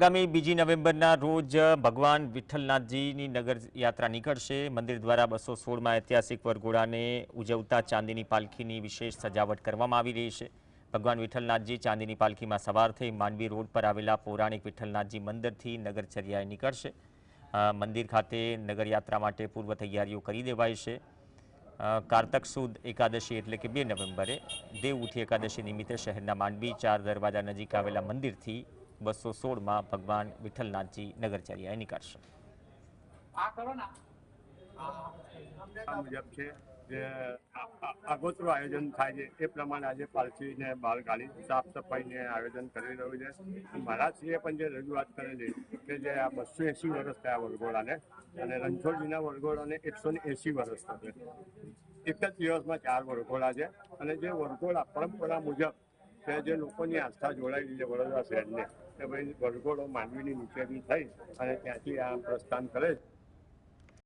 આગામી 2 નવેમ્બરના રોજ ભગવાન વિઠ્ઠલનાથજીની નગર યાત્રા નીકળશે। મંદિર દ્વારા 216માં ઐતિહાસિક વરઘોડાને ઉજવતા ચાંદીની પાલખીની વિશેષ સજાવટ કરવામાં આવી રહી છે। ભગવાન વિઠ્ઠલનાથજી ચાંદીની પાલખીમાં સવાર થઈ માંડવી રોડ પર આવેલા પૌરાણિક વિઠ્ઠલનાથજી મંદિરથી નગરચર્યાએ નીકળશે। મંદિર ખાતે નગરયાત્રા માટે પૂર્વ તૈયારીઓ કરી દેવાઈ છે। કારતક સુદ એકાદશી એટલે કે 2 નવેમ્બરે દેવઉઠી એકાદશી નિમિત્તે શહેરના માંડવી 4 દરવાજા નજીક આવેલા મંદિરથી 216માં ભગવાન વિઠ્ઠલનાથજી નગરચર્યાએ નીકળશે। મુજબ છે જે આગોતરું આયોજન થાય છે એ પ્રમાણે આજે પાલખીને બહાર કાઢી સાફ સફાઈને આયોજન કરી રહ્યું છે। મહારાજશ્રીએ પણ જે રજૂઆત કરેલી કે જે આ 280 વર્ષ થયા વરઘોડાને અને રણછોડજીના વરઘોડાને 180 વર્ષ થશે। એક જ દિવસમાં 4 વરઘોડા છે અને જે વરઘોડા પરંપરા મુજબ કે જે લોકોની આસ્થા જોડાયેલી છે વડોદરા શહેરને કે ભાઈ વરઘોડો માંડવીની નીચેથી થઈ અને ત્યાંથી આ પ્રસ્થાન કરે છે।